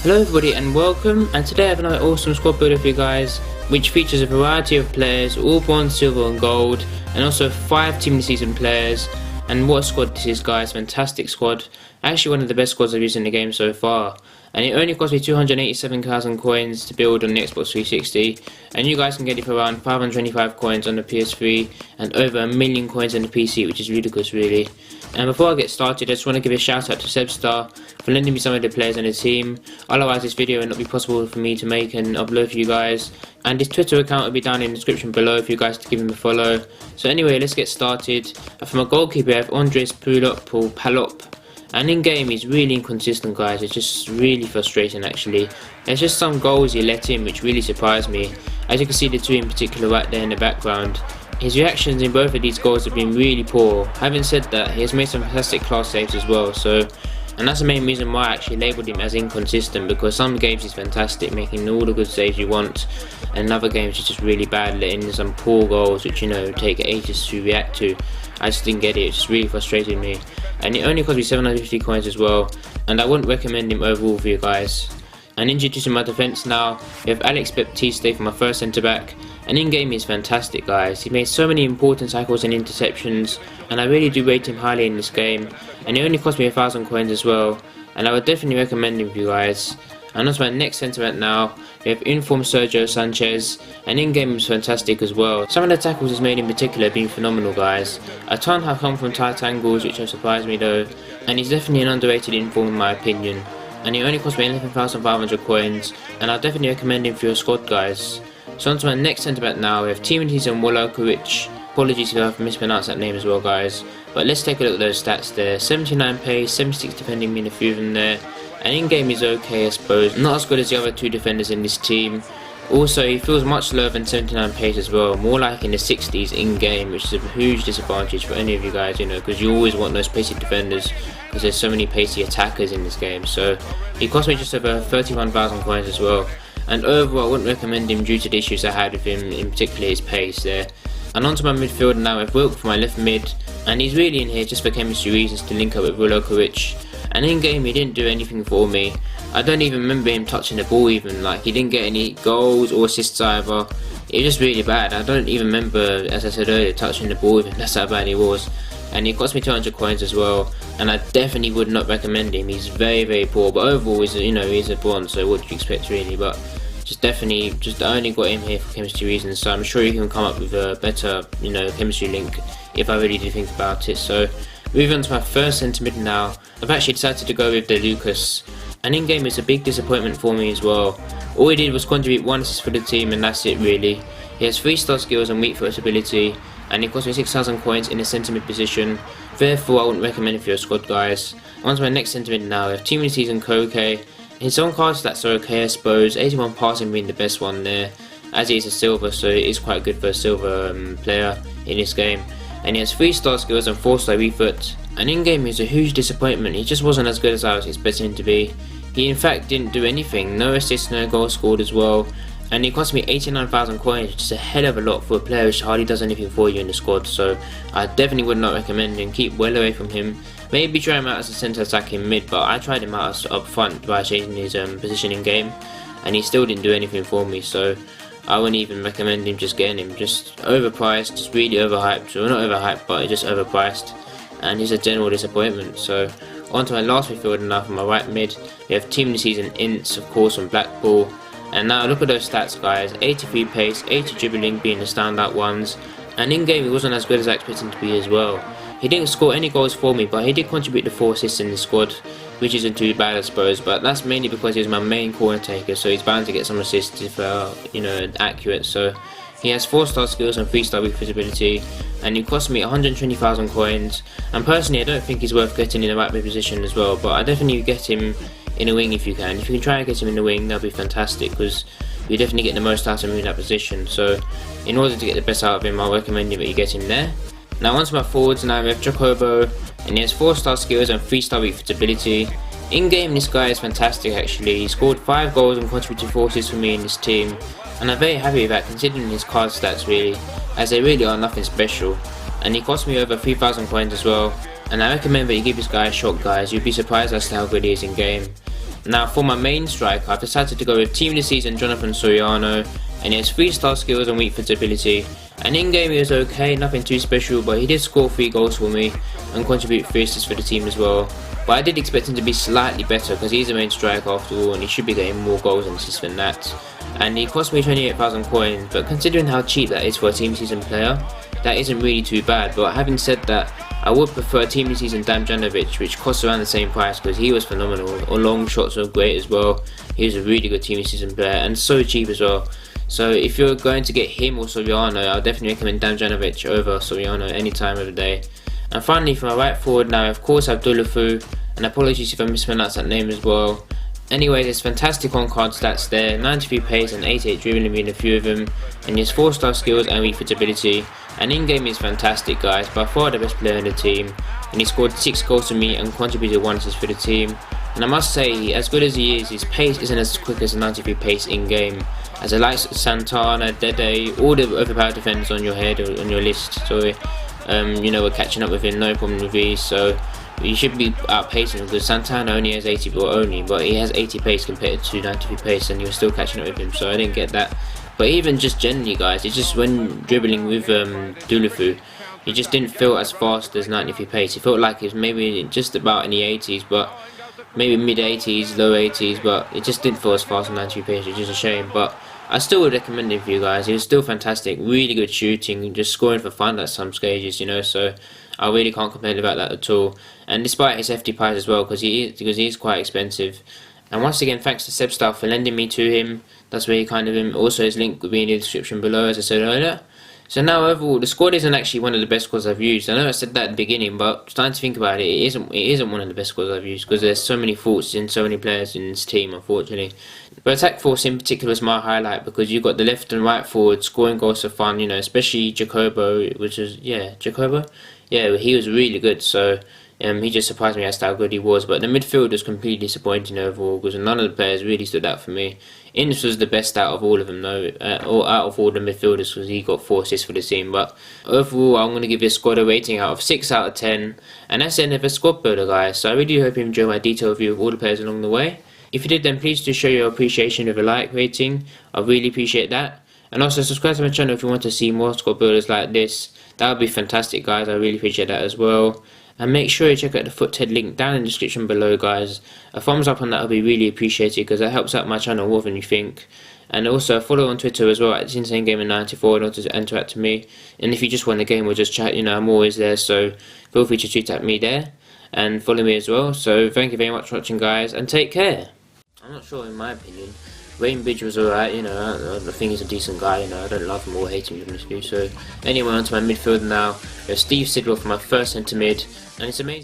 Hello everybody and welcome, and today I have another awesome squad builder for you guys, which features a variety of players, all bronze, silver and gold, and also 5 team of the season players. And what a squad this is, guys. Fantastic squad, actually one of the best squads I've used in the game so far, and it only cost me 287,000 coins to build on the Xbox 360, and you guys can get it for around 525 coins on the PS3 and over a million coins on the PC, which is ridiculous really. And before I get started, I just want to give a shout out to Sebstar for lending me some of the players on the team. Otherwise this video would not be possible for me to make and upload for you guys. And his Twitter account will be down in the description below for you guys to give him a follow. So anyway, let's get started. For my goalkeeper I have Andres Palop. And in game he's really inconsistent, guys. It's just really frustrating actually. There's just some goals he let in which really surprised me. As you can see, the two in particular right there in the background. His reactions in both of these goals have been really poor. Having said that, he has made some fantastic class saves as well, and that's the main reason why I actually labelled him as inconsistent, because some games he's fantastic, making all the good saves you want, and in other games he's just really bad, letting in some poor goals which, you know, take ages to react to. I just didn't get it. It just really frustrated me, and it only cost me 750 coins as well, and I wouldn't recommend him overall for you guys. And introducing my defence now, we have Alex Baptiste for my first centre back. And in game he's fantastic, guys. He made so many important tackles and interceptions, and I really do rate him highly in this game. And it only cost me 1,000 coins as well, and I would definitely recommend him for you guys. And on to my next centre back now, we have informed Sergio Sanchez, and in game he's fantastic as well. Some of the tackles he's made in particular have been phenomenal, guys. A ton have come from tight angles, which have surprised me though, and he's definitely an underrated inform in my opinion. And he only cost me 11,500 coins, and I'll definitely recommend him for your squad, guys. So on to my next centre back now, we have Timothy Wolowkiewicz. Apologies if I've mispronounced that name as well, guys. But let's take a look at those stats there. 79 pace, 76 defending, being a few of them there. And in game he's okay, I suppose. Not as good as the other two defenders in this team. Also, he feels much lower than 79 pace as well, more like in the 60s in game, which is a huge disadvantage for any of you guys, you know, because you always want those pacey defenders, because there's so many pacey attackers in this game. So he cost me just over 31,000 coins as well. And overall I wouldn't recommend him due to the issues I had with him, in particular his pace there. And onto my midfield now, I've Wilk for my left mid, and he's really in here just for chemistry reasons to link up with Wolowkiewicz. And in game he didn't do anything for me. I don't even remember him touching the ball even, like he didn't get any goals or assists either. It was just really bad. I don't even remember, as I said earlier, touching the ball even. That's how bad he was. And he cost me 200 coins as well, and I definitely would not recommend him. He's very poor, but overall he's a bronze, so what do you expect really? But I only got him here for chemistry reasons, so I'm sure you can come up with a better, chemistry link if I really do think about it. So moving on to my first centre mid now, I've actually decided to go with De Lucas, and in game it's a big disappointment for me as well. All he did was contribute 1 assist for the team, and that's it really. He has 3-star skills and weak foot ability, and it cost me 6,000 coins in the centre mid position. Therefore I wouldn't recommend it for your squad, guys. On to my next centre mid now, we have team of the season Koke. His own card stats are okay, I suppose. 81 passing being the best one there, as he is a silver, so it is quite good for a silver player in this game. And he has 3-star skills and 4-star refoot. And in game he's a huge disappointment. He just wasn't as good as I was expecting him to be. He in fact didn't do anything, no assists, no goals scored as well. And he cost me 89,000 coins, which is a hell of a lot for a player which hardly does anything for you in the squad. So I definitely would not recommend him. Keep well away from him. Maybe try him out as a centre attacking mid, but I tried him out as up front by changing his position in game, and he still didn't do anything for me. So I wouldn't even recommend him. Just getting him, just overpriced, just really overhyped. Well, not overhyped, but just overpriced, and he's a general disappointment. So on to my last midfielder now for my right mid. We have team of the season Ince, of course, from Blackpool. And now look at those stats, guys. 83 pace, 80 dribbling being the standout ones, and in game he wasn't as good as I expected him to be as well. He didn't score any goals for me, but he did contribute to 4 assists in the squad, which isn't too bad I suppose, but that's mainly because he was my main corner taker, so he's bound to get some assists if accurate. So he has 4-star skills and 3-star weak ability, and he cost me 120,000 coins, and personally I don't think he's worth getting in the right mid position as well, but I definitely get him in a wing if you can. If you can try and get him in the wing, that'll be fantastic, because you definitely get the most out of him in that position. So in order to get the best out of him, I'll recommend that you get him there. Now onto my forwards now, we have Jacobo, and he has 4-star skills and 3-star weak ability. In game this guy is fantastic actually. He scored 5 goals and contributed 4 assists for me in this team, and I'm very happy with that considering his card stats really, as they really are nothing special. And he cost me over 3,000 coins as well, and I recommend that you give this guy a shot, guys. You'd be surprised as to how good he is in game. Now for my main striker, I've decided to go with Team of the Season Jonathan Soriano, and he has 3-star skills and weak foot ability. And in game he was okay, nothing too special, but he did score 3 goals for me and contribute 3 assists for the team as well. But I did expect him to be slightly better because he's a main striker after all, and he should be getting more goals and assists than that. And he cost me 28,000 coins, but considering how cheap that is for a team season player, that isn't really too bad. But having said that, I would prefer team of the season Damjanovic, which costs around the same price because he was phenomenal. Or long shots were great as well. He was a really good team of the season player and so cheap as well. So if you're going to get him or Soriano, I'll definitely recommend Damjanovic over Soriano any time of the day. And finally for my right forward now, of course I have Deulofeu, and apologies if I mispronounced that name as well. Anyway, there's fantastic on-card stats there, 93 pace and 88 dribbling being a few of them, and he has 4-star skills and weak foot ability, and in-game is fantastic guys, by far the best player in the team, and he scored 6 goals for me and contributed 1 assist for the team. And I must say, as good as he is, his pace isn't as quick as the 93 pace in-game, as the likes of Santana, Dede, all the overpowered defenders on your head, or on your list, sorry, we're catching up with him, no problem with these, so you should be outpacing him because Santana only has 80, but he has 80 pace compared to 93 pace, and you're still catching up with him, so I didn't get that. But even just generally guys, it's just when dribbling with Deulofeu, he just didn't feel as fast as 93 pace. He felt like he was maybe just about in the 80s, but maybe mid 80s, low 80s, but it just didn't feel as fast as 93 pace, which is a shame. But I still would recommend him for you guys. He was still fantastic, really good shooting, just scoring for fun at some stages, so I really can't complain about that at all. And despite his hefty price as well, because he is quite expensive. And once again, thanks to Sebstyle for lending me to him. That's where he also his link will be in the description below, as I said earlier. So now overall, the squad isn't actually one of the best squads I've used. I know I said that at the beginning, but starting to think about it, it isn't one of the best squads I've used because there's so many faults in so many players in this team, unfortunately. But attack force in particular is my highlight because you've got the left and right forward scoring goals for fun, especially Jacobo, Jacobo? Yeah, he was really good, so he just surprised me as to how good he was. But the midfield was completely disappointing overall because none of the players really stood out for me. Ince was the best out of all of them though, or out of all the midfielders, because he got 4 assists for the team. But overall, I'm going to give this squad a rating out of 6 out of 10, and that's the end of the squad builder, guys. So I really hope you enjoyed my detailed review of all the players along the way. If you did, then please do show your appreciation with a like rating. I really appreciate that. And also subscribe to my channel if you want to see more squad builders like this. That would be fantastic, guys. I really appreciate that as well. And make sure you check out the foothead link down in the description below, guys. A thumbs up on that would be really appreciated because that helps out my channel more than you think. And also follow on Twitter as well at InsaneGamer94 in order to interact with me. And if you just want a game or just chat, I'm always there, so feel free to tweet at me there and follow me as well. So thank you very much for watching, guys, and take care. I'm not sure, in my opinion. Rainbridge was alright, I think he's a decent guy, I don't love him or hate him, to be honest with you. So anyway, onto my midfield now. Steve Sidwell for my first centre mid, and it's amazing.